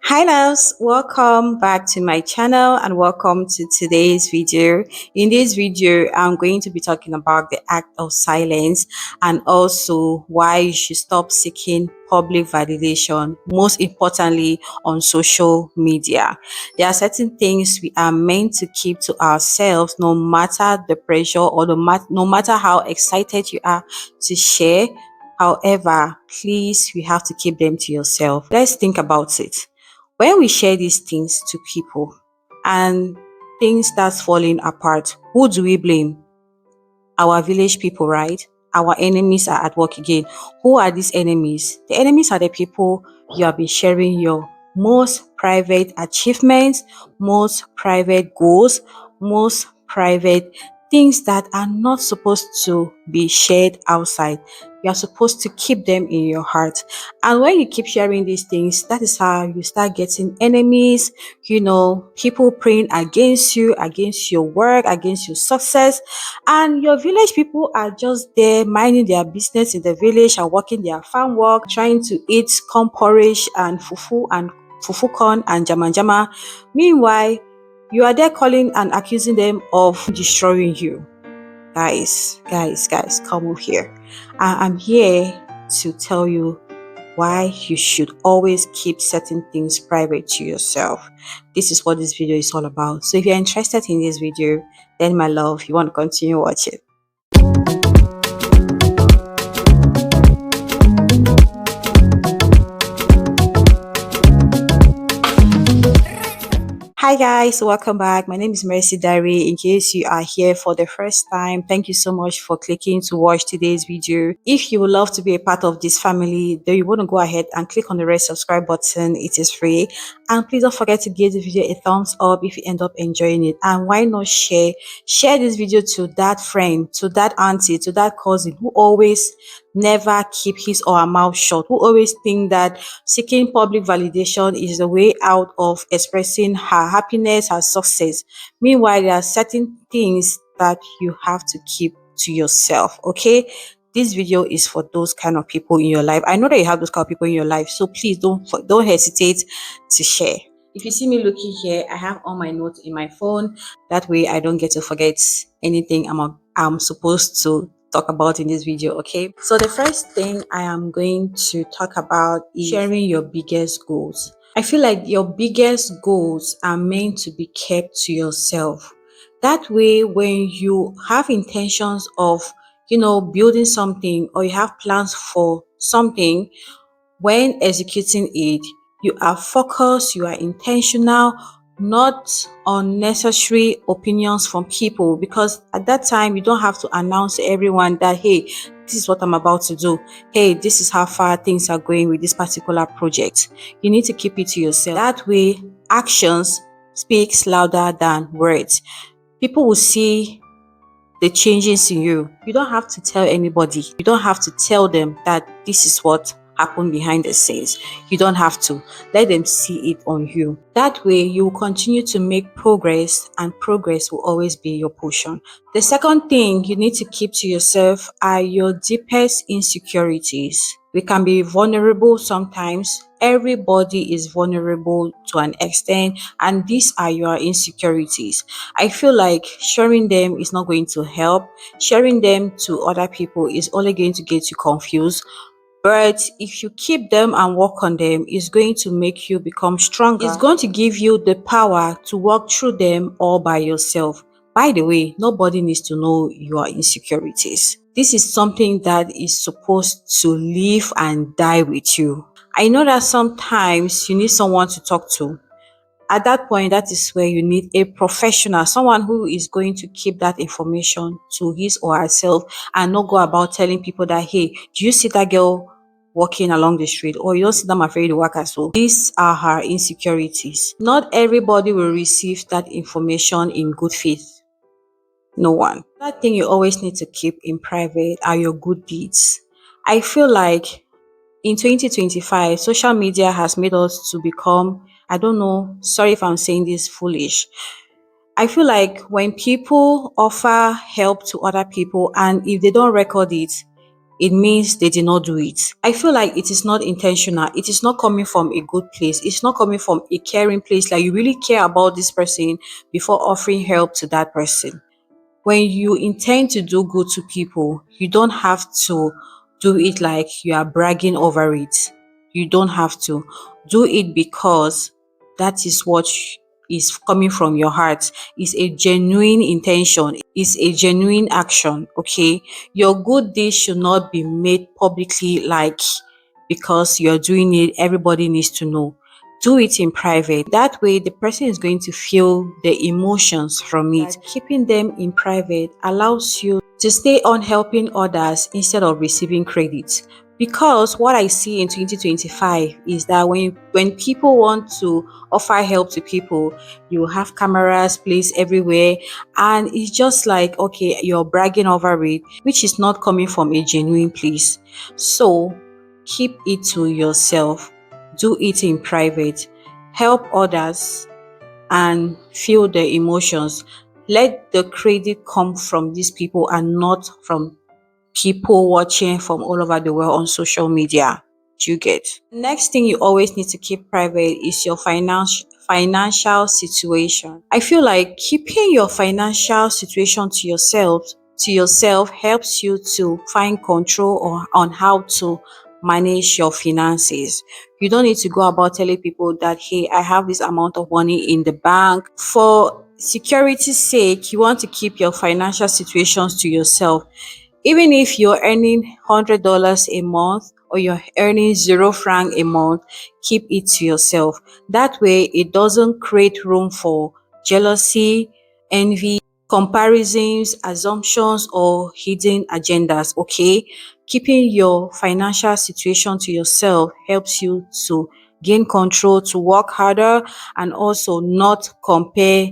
Hi loves, welcome back to my channel and welcome to today's video. In this video, I'm going to be talking about the act of silence and also why you should stop seeking public validation, most importantly on social media. There are certain things we are meant to keep to ourselves no matter the pressure or no matter how excited you are to share. However, please, you have to keep them to yourself. Let's think about it. When we share these things to people and things start falling apart, who do we blame? Our village people, right? Our enemies are at work again. Who are these enemies? The enemies are the people you have been sharing your most private achievements, most private goals, most private things that are not supposed to be shared outside. You are supposed to keep them in your heart. And when you keep sharing these things, that is how you start getting enemies, people praying against your work, against your success. And your village people are just there minding their business in the village and working their farm work, trying to eat corn porridge and fufu corn and jama jama. Meanwhile, you are there calling and accusing them of destroying you. Guys, come over here. I'm here to tell you why you should always keep certain things private to yourself. This is what this video is all about. So if you're interested in this video, then my love, you want to continue watching. Hi guys, welcome back. My name is Mercy Diary. In case you are here for the first time, thank you so much for clicking to watch today's video. If you would love to be a part of this family, then you want to go ahead and click on the red subscribe button. It is free. And please don't forget to give the video a thumbs up if you end up enjoying it. And why not share this video to that friend, to that auntie, to that cousin who always never keep his or her mouth shut, who always think that seeking public validation is the way out of expressing her happiness, her success. Meanwhile, there are certain things that you have to keep to yourself, okay? This video is for those kind of people in your life. I know that you have those kind of people in your life, so please don't hesitate to share. If you see me looking here, I have all my notes in my phone. That way I don't get to forget anything I'm supposed to talk about in this video. Okay, so the first thing I am going to talk about is sharing your biggest goals. I feel like your biggest goals are meant to be kept to yourself. That way, when you have intentions of building something, or you have plans for something, when executing it, you are focused, you are intentional, not unnecessary opinions from people, because at that time you don't have to announce to everyone that, hey, this is what I'm about to do. Hey, this is how far things are going with this particular project. You need to keep it to yourself. That way, actions speaks louder than words. People will see the changes in you. You don't have to tell anybody. You don't have to tell them that this is what happened behind the scenes. You don't have to. Let them see it on you. That way, you will continue to make progress, and progress will always be your portion. The second thing you need to keep to yourself are your deepest insecurities. We can be vulnerable sometimes. Everybody is vulnerable to an extent, and these are your insecurities. I feel like sharing them is not going to help. Sharing them to other people is only going to get you confused. But if you keep them and work on them, it's going to make you become stronger. It's going to give you the power to walk through them all by yourself. By the way, nobody needs to know your insecurities. This is something that is supposed to live and die with you. I know that sometimes you need someone to talk to. At that point, that is where you need a professional, someone who is going to keep that information to his or herself and not go about telling people that, hey, do you see that girl walking along the street, or you don't see them afraid to walk as well? These are her insecurities. Not everybody will receive that information in good faith. No one. That thing you always need to keep in private are your good deeds. I feel like in 2025, social media has made us to become, I don't know, sorry if I'm saying this foolish. I feel like when people offer help to other people and if they don't record it, it means they did not do it. I feel like it is not intentional. It is not coming from a good place. It's not coming from a caring place. Like you really care about this person before offering help to that person. When you intend to do good to people, you don't have to do it like you are bragging over it. You don't have to do it because that is what is coming from your heart. Is a genuine intention, is a genuine action. Okay, your good deed should not be made publicly like because you're doing it, everybody needs to know. Do it in private. That way, the person is going to feel the emotions from it. Keeping them in private allows you to stay on helping others instead of receiving credit. Because what I see in 2025 is that when people want to offer help to people, you have cameras placed everywhere, and it's just like, okay, you're bragging over it, which is not coming from a genuine place. So keep it to yourself. Do it in private. Help others and feel the emotions. Let the credit come from these people and not from people watching from all over the world on social media. Do you get? Next thing you always need to keep private is your financial situation. I feel like keeping your financial situation to yourself helps you to find control on how to manage your finances. You don't need to go about telling people that, hey, I have this amount of money in the bank. For security's sake, you want to keep your financial situations to yourself. Even if you're earning $100 a month or you're earning 0 franc a month, keep it to yourself. That way, it doesn't create room for jealousy, envy, comparisons, assumptions, or hidden agendas. Okay, keeping your financial situation to yourself helps you to gain control, to work harder, and also not compare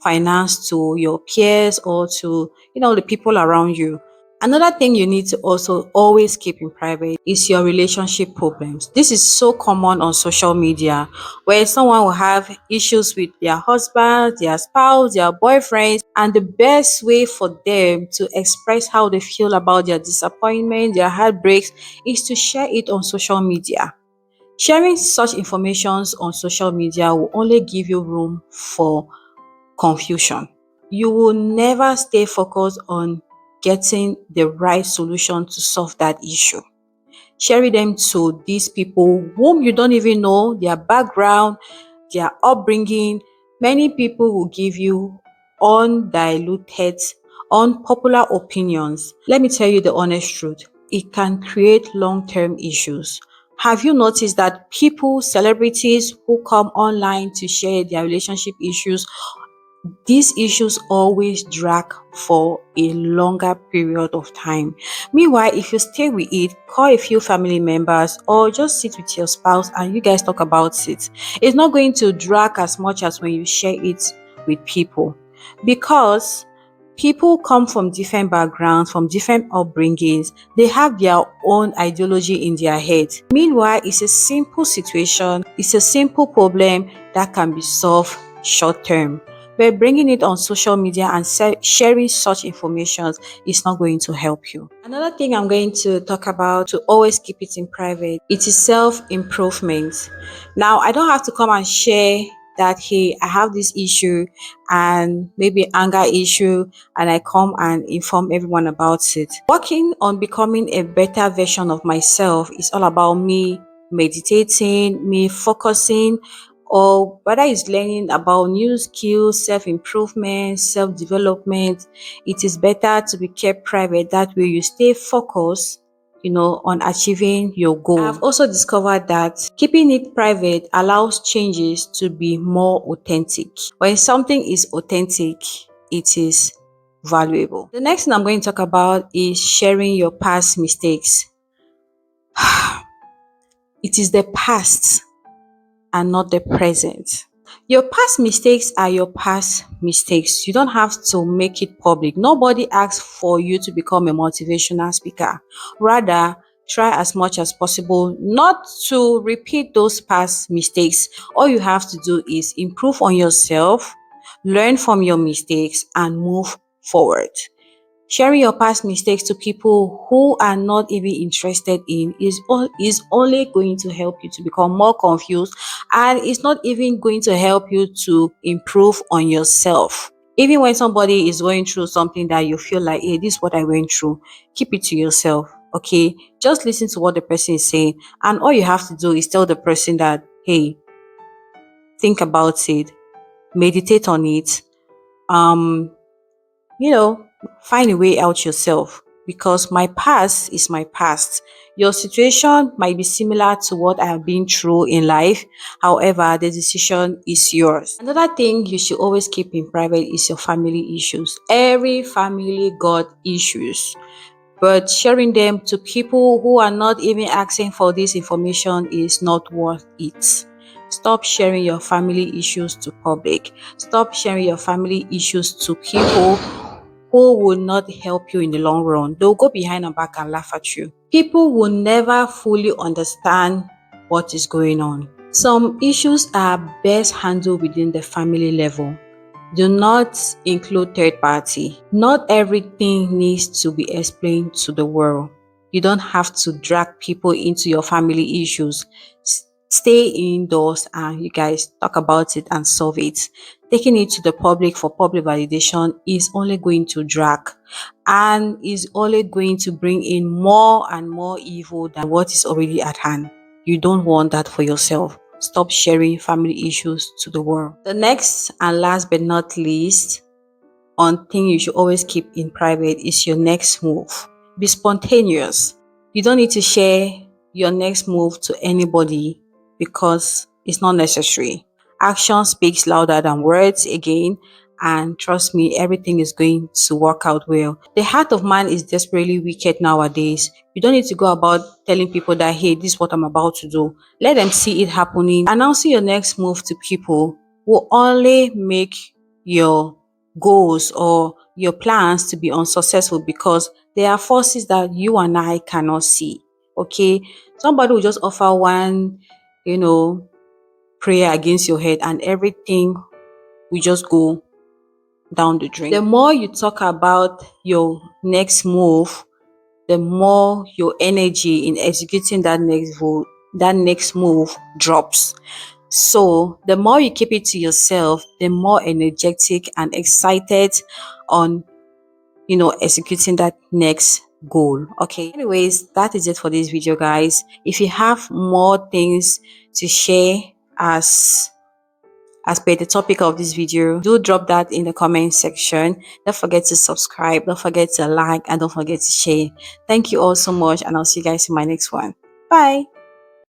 finance to your peers or to the people around you. Another thing you need to also always keep in private is your relationship problems. This is so common on social media where someone will have issues with their husband, their spouse, their boyfriends, and the best way for them to express how they feel about their disappointment, their heartbreaks, is to share it on social media. Sharing such informations on social media will only give you room for confusion. You will never stay focused on getting the right solution to solve that issue. Sharing them to these people whom you don't even know, their background, their upbringing. Many people will give you undiluted, unpopular opinions. Let me tell you the honest truth. It can create long-term issues. Have you noticed that people, celebrities who come online to share their relationship issues, these issues always drag for a longer period of time? Meanwhile, if you stay with it, call a few family members or just sit with your spouse and you guys talk about it, it's not going to drag as much as when you share it with people, because people come from different backgrounds, from different upbringings. They have their own ideology in their head. Meanwhile, it's a simple situation, it's a simple problem that can be solved short term. But bringing it on social media and sharing such information is not going to help you. Another thing I'm going to talk about to always keep it in private, it is self-improvement. Now, I don't have to come and share that, hey, I have this issue and maybe anger issue, and I come and inform everyone about it. Working on becoming a better version of myself is all about me meditating, me focusing, or whether it's learning about new skills, self-improvement, self-development. It is better to be kept private. That way you stay focused, on achieving your goal. I've also discovered that keeping it private allows changes to be more authentic. When something is authentic, it is valuable. The next thing I'm going to talk about is sharing your past mistakes. It is the past and not the present. Your past mistakes are your past mistakes. You don't have to make it public. Nobody asks for you to become a motivational speaker. Rather, try as much as possible not to repeat those past mistakes. All you have to do is improve on yourself, learn from your mistakes, and move forward. Sharing your past mistakes to people who are not even interested in is only going to help you to become more confused, and it's not even going to help you to improve on yourself. Even when somebody is going through something that you feel like, hey, this is what I went through, keep it to yourself. Okay, just listen to what the person is saying, and all you have to do is tell the person that, hey, think about it, meditate on it, um you know, find a way out yourself, because my past is my past. Your situation might be similar to what I have been through in life. However, the decision is yours. Another thing you should always keep in private is your family issues. Every family got issues, but sharing them to people who are not even asking for this information is not worth it. Stop sharing your family issues to public. Stop sharing your family issues to people who will not help you in the long run. They'll go behind your back and laugh at you. People will never fully understand what is going on. Some issues are best handled within the family level. Do not include third party. Not everything needs to be explained to the world. You don't have to drag people into your family issues. Stay indoors and you guys talk about it and solve it. Taking it to the public for public validation is only going to drag and is only going to bring in more and more evil than what is already at hand. You don't want that for yourself. Stop sharing family issues to the world. The next and last but not least on thing you should always keep in private is your next move. Be spontaneous. You don't need to share your next move to anybody because it's not necessary. Action speaks louder than words again, and trust me, everything is going to work out well. The heart of man is desperately wicked nowadays. You don't need to go about telling people that, hey, this is what I'm about to do. Let them see it happening. Announcing your next move to people will only make your goals or your plans to be unsuccessful, because there are forces that you and I cannot see. Okay, somebody will just offer one, you know, prayer against your head, and everything will just go down the drain. The more you talk about your next move, the more your energy in executing that next move drops. So the more you keep it to yourself, the more energetic and excited on executing that next goal. Okay, anyways, that is it for this video, guys. If you have more things to share as per the topic of this video, do drop that in the comment section. Don't forget to subscribe, don't forget to like, and don't forget to share. Thank you all so much, and I'll see you guys in my next one. Bye.